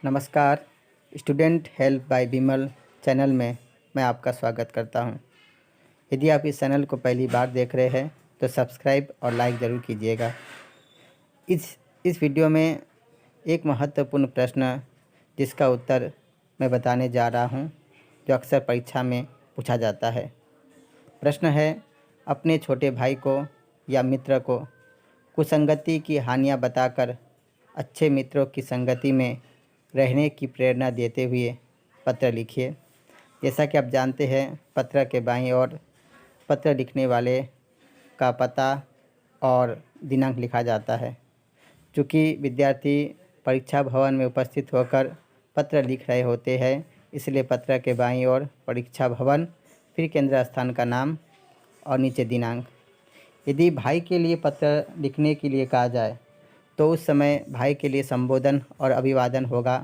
नमस्कार। Student help by Vimal channel में मैं आपका स्वागत करता हूं। यदि आप इस चैनल को पहली बार देख रहे हैं तो सब्सक्राइब और लाइक ज़रूर कीजिएगा। इस वीडियो में एक महत्वपूर्ण प्रश्न जिसका उत्तर मैं बताने जा रहा हूं, जो अक्सर परीक्षा में पूछा जाता है। प्रश्न है, अपने छोटे भाई को या मित्र को कुसंगति की हानियां बताकर अच्छे मित्रों की संगति में रहने की प्रेरणा देते हुए पत्र लिखिए। जैसा कि आप जानते हैं, पत्र के बाईं ओर पत्र लिखने वाले का पता और दिनांक लिखा जाता है। चूँकि विद्यार्थी परीक्षा भवन में उपस्थित होकर पत्र लिख रहे होते हैं, इसलिए पत्र के बाईं ओर परीक्षा भवन, फिर केंद्र स्थान का नाम और नीचे दिनांक। यदि भाई के लिए पत्र लिखने के लिए कहा जाए तो उस समय भाई के लिए संबोधन और अभिवादन होगा।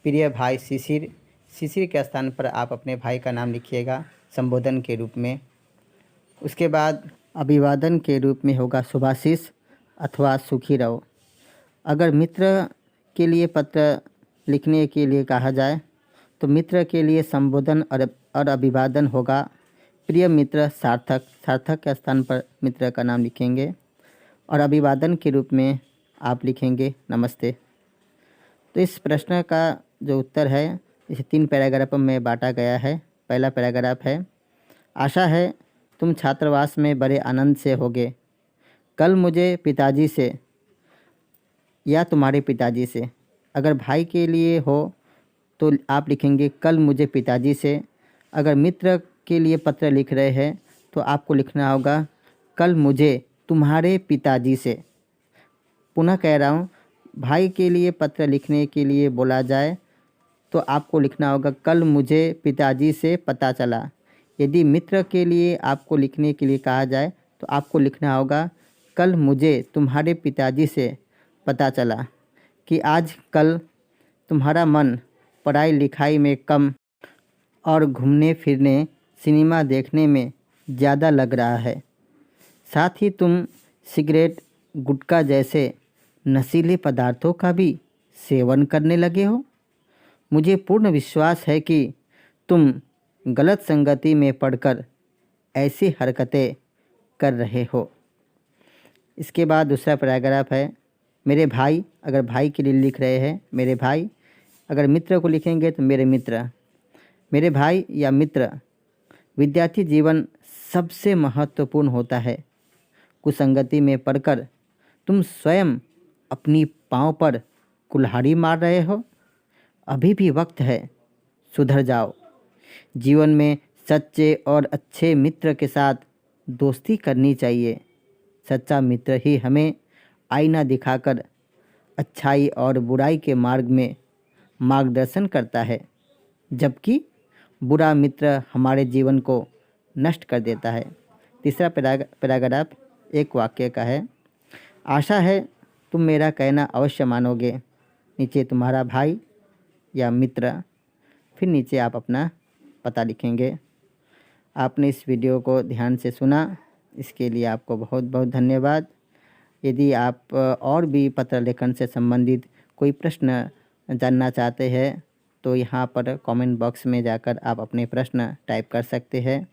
प्रिय भाई शिशिर। शिशिर के स्थान पर आप अपने भाई का नाम लिखिएगा संबोधन के रूप में। उसके बाद अभिवादन के रूप में होगा शुभाशीष अथवा सुखी रहो। अगर मित्र के लिए पत्र लिखने के लिए कहा जाए तो मित्र के लिए संबोधन और अभिवादन होगा प्रिय मित्र सार्थक। सार्थक के स्थान पर मित्र का नाम लिखेंगे और अभिवादन के रूप में आप लिखेंगे नमस्ते। तो इस प्रश्न का जो उत्तर है इसे 3 पैराग्राफ में बांटा गया है। पहला पैराग्राफ है, आशा है तुम छात्रावास में बड़े आनंद से होगे। कल मुझे पिताजी से या तुम्हारे पिताजी से। अगर भाई के लिए हो तो आप लिखेंगे कल मुझे पिताजी से। अगर मित्र के लिए पत्र लिख रहे हैं तो आपको लिखना होगा कल मुझे तुम्हारे पिताजी से। पुनः कह रहा हूँ, भाई के लिए पत्र लिखने के लिए बोला जाए तो आपको लिखना होगा कल मुझे पिताजी से पता चला। यदि मित्र के लिए आपको लिखने के लिए कहा जाए तो आपको लिखना होगा कल मुझे तुम्हारे पिताजी से पता चला कि आज कल तुम्हारा मन पढ़ाई लिखाई में कम और घूमने फिरने सिनेमा देखने में ज़्यादा लग रहा है। साथ ही तुम सिगरेट गुटखा जैसे नशीले पदार्थों का भी सेवन करने लगे हो। मुझे पूर्ण विश्वास है कि तुम गलत संगति में पड़कर ऐसी हरकतें कर रहे हो। इसके बाद दूसरा पैराग्राफ है, मेरे भाई। अगर भाई के लिए लिख रहे हैं मेरे भाई। अगर मित्र को लिखेंगे तो मेरे मित्र। मेरे भाई या मित्र, विद्यार्थी जीवन सबसे महत्वपूर्ण होता है। कुसंगति में पड़कर तुम स्वयं अपनी पाँव पर कुल्हाड़ी मार रहे हो। अभी भी वक्त है, सुधर जाओ। जीवन में सच्चे और अच्छे मित्र के साथ दोस्ती करनी चाहिए। सच्चा मित्र ही हमें आईना दिखाकर अच्छाई और बुराई के मार्ग में मार्गदर्शन करता है, जबकि बुरा मित्र हमारे जीवन को नष्ट कर देता है। तीसरा पैराग्राफ एक वाक्य का है, आशा है तुम मेरा कहना अवश्य मानोगे। नीचे तुम्हारा भाई या मित्र, फिर नीचे आप अपना पता लिखेंगे। आपने इस वीडियो को ध्यान से सुना, इसके लिए आपको बहुत बहुत धन्यवाद। यदि आप और भी पत्र लेखन से संबंधित कोई प्रश्न जानना चाहते हैं तो यहाँ पर कमेंट बॉक्स में जाकर आप अपने प्रश्न टाइप कर सकते हैं।